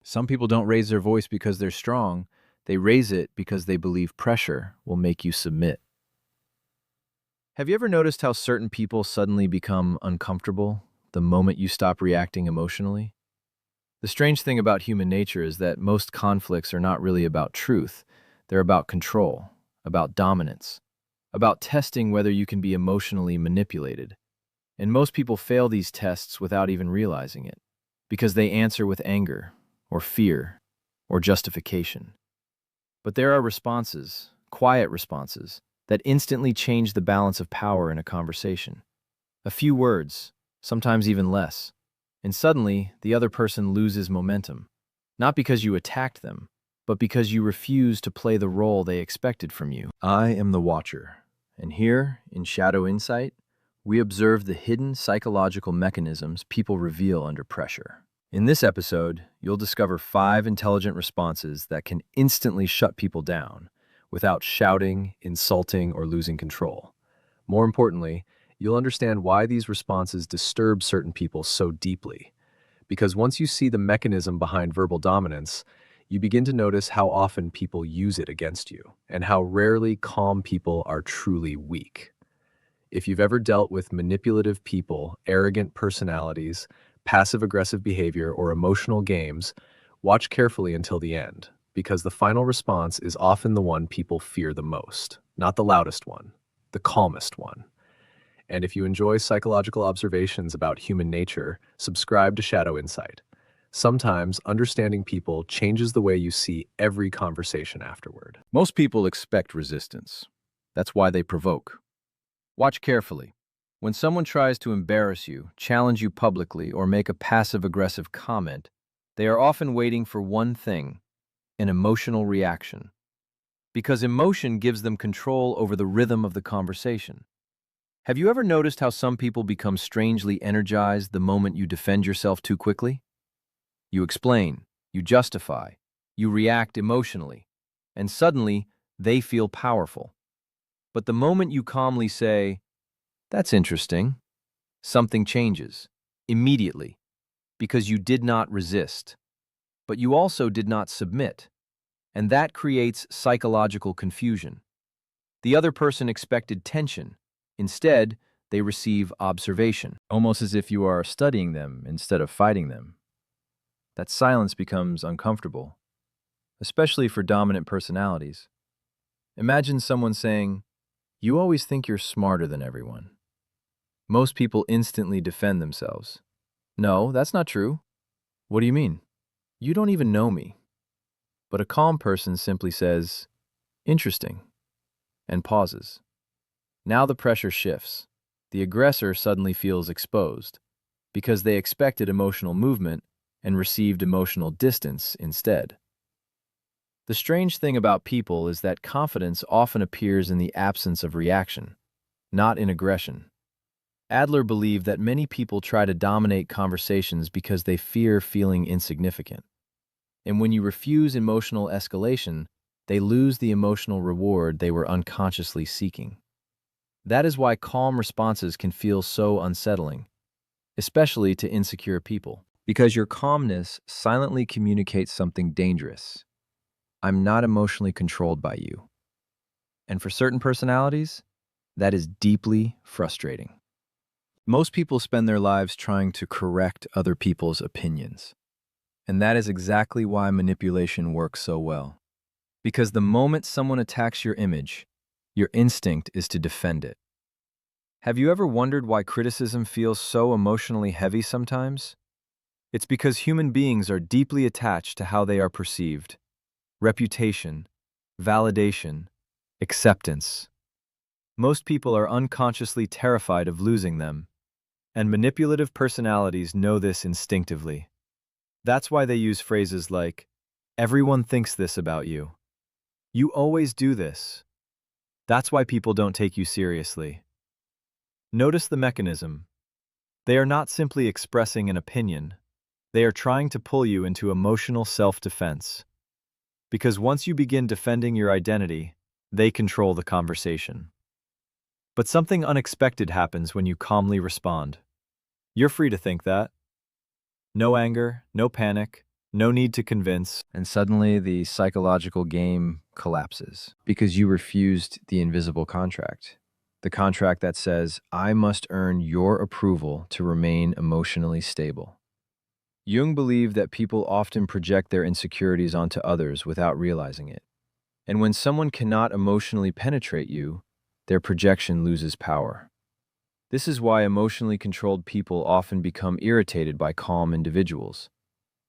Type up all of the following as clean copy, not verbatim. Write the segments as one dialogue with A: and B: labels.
A: Some people don't raise their voice because they're strong. They raise it because they believe pressure will make you submit. Have you ever noticed how certain people suddenly become uncomfortable the moment you stop reacting emotionally? The strange thing about human nature is that most conflicts are not really about truth. They're about control, about dominance, about testing whether you can be emotionally manipulated. And most people fail these tests without even realizing it, because they answer with anger, or fear, or justification. But there are responses, quiet responses, that instantly change the balance of power in a conversation. A few words, sometimes even less, and suddenly the other person loses momentum, not because you attacked them, but because you refuse to play the role they expected from you. I am the Watcher, and here, in Shadow Insight, we observe the hidden psychological mechanisms people reveal under pressure. In this episode, you'll discover 5 intelligent responses that can instantly shut people down without shouting, insulting, or losing control. More importantly, you'll understand why these responses disturb certain people so deeply. Because once you see the mechanism behind verbal dominance, you begin to notice how often people use it against you, and how rarely calm people are truly weak. If you've ever dealt with manipulative people, arrogant personalities, passive-aggressive behavior, or emotional games, watch carefully until the end, because the final response is often the one people fear the most. Not the loudest one, the calmest one. And if you enjoy psychological observations about human nature, subscribe to Shadow Insight. Sometimes understanding people changes the way you see every conversation afterward. Most people expect resistance. That's why they provoke. Watch carefully. When someone tries to embarrass you, challenge you publicly, or make a passive-aggressive comment, they are often waiting for one thing: an emotional reaction. Because emotion gives them control over the rhythm of the conversation. Have you ever noticed how some people become strangely energized the moment you defend yourself too quickly? You explain, you justify, you react emotionally, and suddenly they feel powerful. But the moment you calmly say, "That's interesting," something changes, immediately, because you did not resist, but you also did not submit, and that creates psychological confusion. The other person expected tension. Instead, they receive observation, almost as if you are studying them instead of fighting them. That silence becomes uncomfortable, especially for dominant personalities. Imagine someone saying, "You always think you're smarter than everyone." Most people instantly defend themselves. "No, that's not true." "What do you mean?" "You don't even know me." But a calm person simply says, "Interesting," and pauses. Now the pressure shifts. The aggressor suddenly feels exposed, because they expected emotional movement and received emotional distance instead. The strange thing about people is that confidence often appears in the absence of reaction, not in aggression. Adler believed that many people try to dominate conversations because they fear feeling insignificant. And when you refuse emotional escalation, they lose the emotional reward they were unconsciously seeking. That is why calm responses can feel so unsettling, especially to insecure people. Because your calmness silently communicates something dangerous. I'm not emotionally controlled by you. And for certain personalities, that is deeply frustrating. Most people spend their lives trying to correct other people's opinions. And that is exactly why manipulation works so well. Because the moment someone attacks your image, your instinct is to defend it. Have you ever wondered why criticism feels so emotionally heavy sometimes? It's because human beings are deeply attached to how they are perceived. Reputation, validation, acceptance. Most people are unconsciously terrified of losing them, and manipulative personalities know this instinctively. That's why they use phrases like, "Everyone thinks this about you." "You always do this." That's why people don't take you seriously. Notice the mechanism. They are not simply expressing an opinion. They are trying to pull you into emotional self-defense. Because once you begin defending your identity, they control the conversation. But something unexpected happens when you calmly respond. You're free to think that. No anger, no panic, No need to convince. And suddenly the psychological game collapses because you refused the invisible contract. The contract that says, I must earn your approval to remain emotionally stable. Jung believed that people often project their insecurities onto others without realizing it. And when someone cannot emotionally penetrate you, their projection loses power. This is why emotionally controlled people often become irritated by calm individuals.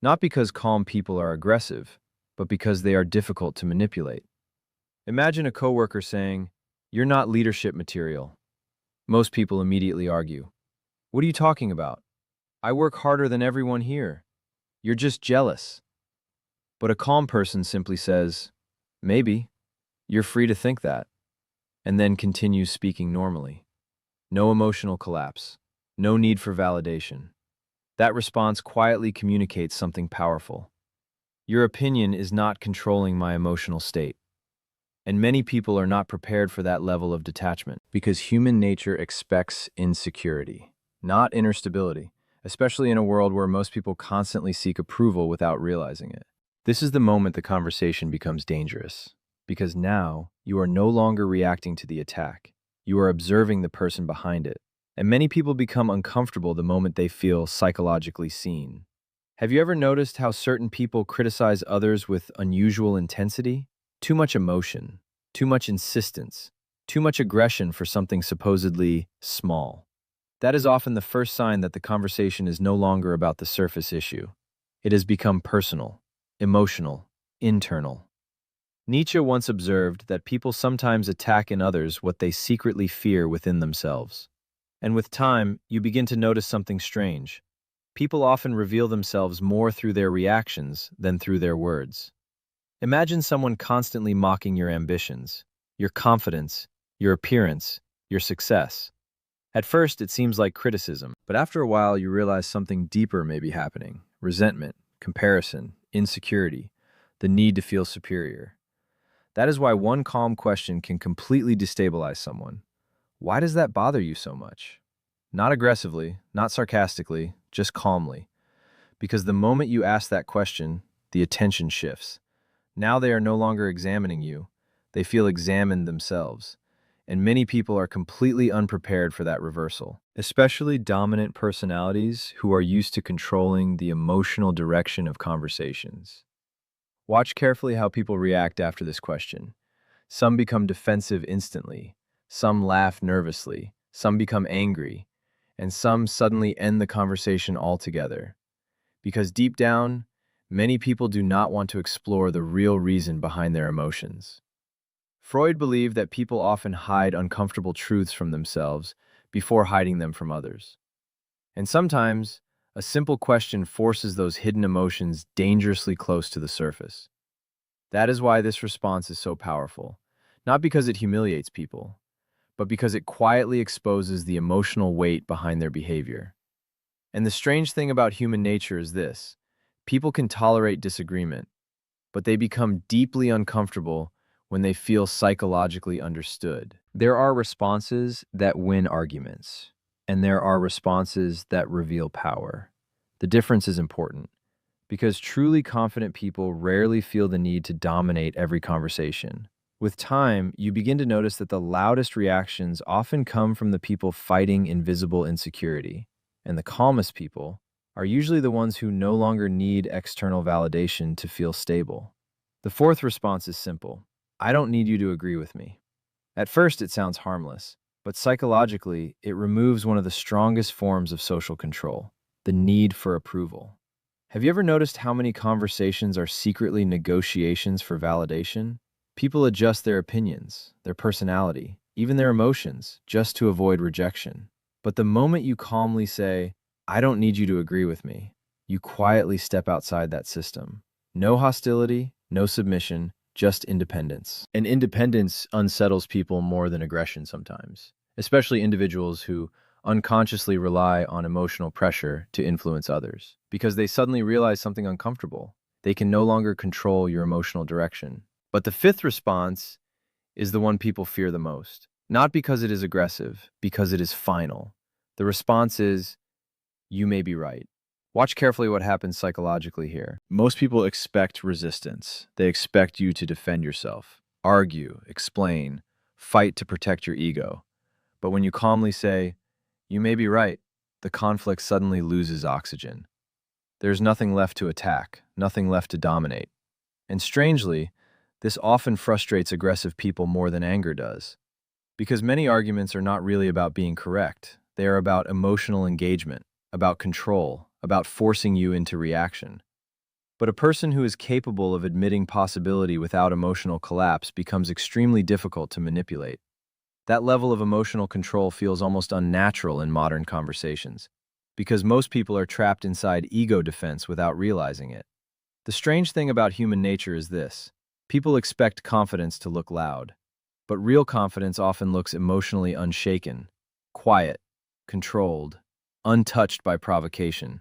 A: Not because calm people are aggressive, but because they are difficult to manipulate. Imagine a coworker saying, "You're not leadership material." Most people immediately argue, "What are you talking about? I work harder than everyone here. You're just jealous." But a calm person simply says, "Maybe. You're free to think that," and then continues speaking normally. No emotional collapse. No need for validation. That response quietly communicates something powerful. Your opinion is not controlling my emotional state. And many people are not prepared for that level of detachment because human nature expects insecurity, not inner stability, especially in a world where most people constantly seek approval without realizing it. This is the moment the conversation becomes dangerous because now you are no longer reacting to the attack. You are observing the person behind it. And many people become uncomfortable the moment they feel psychologically seen. Have you ever noticed how certain people criticize others with unusual intensity? Too much emotion, too much insistence, too much aggression for something supposedly small. That is often the first sign that the conversation is no longer about the surface issue. It has become personal, emotional, internal. Nietzsche once observed that people sometimes attack in others what they secretly fear within themselves. And with time, you begin to notice something strange. People often reveal themselves more through their reactions than through their words. Imagine someone constantly mocking your ambitions, your confidence, your appearance, your success. At first, it seems like criticism, but after a while, you realize something deeper may be happening: resentment, comparison, insecurity, the need to feel superior. That is why one calm question can completely destabilize someone. Why does that bother you so much? Not aggressively, not sarcastically, just calmly. Because the moment you ask that question, the attention shifts. Now they are no longer examining you, they feel examined themselves. And many people are completely unprepared for that reversal, especially dominant personalities who are used to controlling the emotional direction of conversations. Watch carefully how people react after this question. Some become defensive instantly, some laugh nervously, some become angry, and some suddenly end the conversation altogether. Because deep down, many people do not want to explore the real reason behind their emotions. Freud believed that people often hide uncomfortable truths from themselves before hiding them from others. And sometimes, a simple question forces those hidden emotions dangerously close to the surface. That is why this response is so powerful, not because it humiliates people, but because it quietly exposes the emotional weight behind their behavior. And the strange thing about human nature is this: people can tolerate disagreement, but they become deeply uncomfortable when they feel psychologically understood. There are responses that win arguments, and there are responses that reveal power. The difference is important because truly confident people rarely feel the need to dominate every conversation. With time, you begin to notice that the loudest reactions often come from the people fighting invisible insecurity, and the calmest people are usually the ones who no longer need external validation to feel stable. The fourth response is simple: I don't need you to agree with me. At first, it sounds harmless, but psychologically, it removes one of the strongest forms of social control: the need for approval. Have you ever noticed how many conversations are secretly negotiations for validation? People adjust their opinions, their personality, even their emotions, just to avoid rejection. But the moment you calmly say, I don't need you to agree with me, you quietly step outside that system. No hostility, no submission, just independence. And independence unsettles people more than aggression sometimes, especially individuals who unconsciously rely on emotional pressure to influence others. Because they suddenly realize something uncomfortable. They can no longer control your emotional direction. But the fifth response is the one people fear the most. Not because it is aggressive, because it is final. The response is, you may be right. Watch carefully what happens psychologically here. Most people expect resistance. They expect you to defend yourself, argue, explain, fight to protect your ego. But when you calmly say, "You may be right," the conflict suddenly loses oxygen. There's nothing left to attack, nothing left to dominate. And strangely, this often frustrates aggressive people more than anger does. Because many arguments are not really about being correct. They are about emotional engagement, about control, about forcing you into reaction. But a person who is capable of admitting possibility without emotional collapse becomes extremely difficult to manipulate. That level of emotional control feels almost unnatural in modern conversations, because most people are trapped inside ego defense without realizing it. The strange thing about human nature is this: people expect confidence to look loud, but real confidence often looks emotionally unshaken, quiet, controlled, untouched by provocation.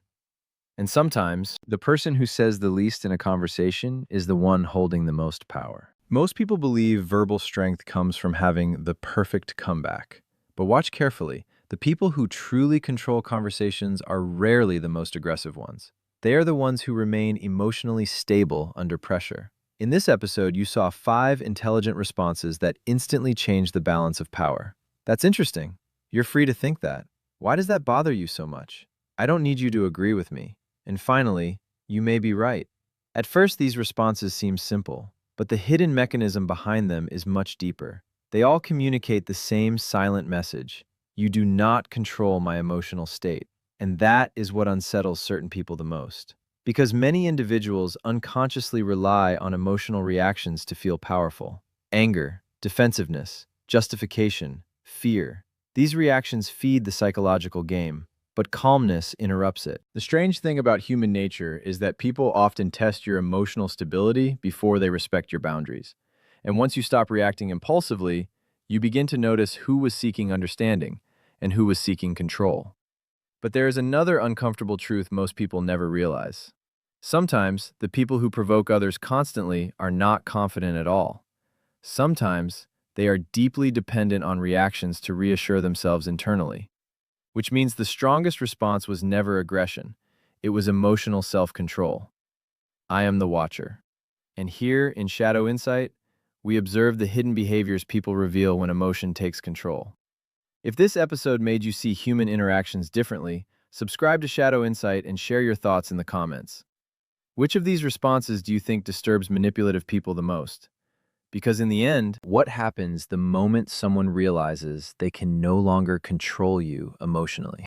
A: And sometimes, the person who says the least in a conversation is the one holding the most power. Most people believe verbal strength comes from having the perfect comeback. But watch carefully. The people who truly control conversations are rarely the most aggressive ones. They are the ones who remain emotionally stable under pressure. In this episode, you saw 5 intelligent responses that instantly change the balance of power. That's interesting. You're free to think that. Why does that bother you so much? I don't need you to agree with me. And finally, you may be right. At first, these responses seem simple, but the hidden mechanism behind them is much deeper. They all communicate the same silent message: you do not control my emotional state. And that is what unsettles certain people the most. Because many individuals unconsciously rely on emotional reactions to feel powerful. Anger, defensiveness, justification, fear. These reactions feed the psychological game, but calmness interrupts it. The strange thing about human nature is that people often test your emotional stability before they respect your boundaries. And once you stop reacting impulsively, you begin to notice who was seeking understanding and who was seeking control. But there is another uncomfortable truth most people never realize. Sometimes, the people who provoke others constantly are not confident at all. Sometimes, they are deeply dependent on reactions to reassure themselves internally. Which means the strongest response was never aggression. It was emotional self-control. I am the watcher. And here, in Shadow Insight, we observe the hidden behaviors people reveal when emotion takes control. If this episode made you see human interactions differently, subscribe to Shadow Insight and share your thoughts in the comments. Which of these responses do you think disturbs manipulative people the most? Because in the end, what happens the moment someone realizes they can no longer control you emotionally?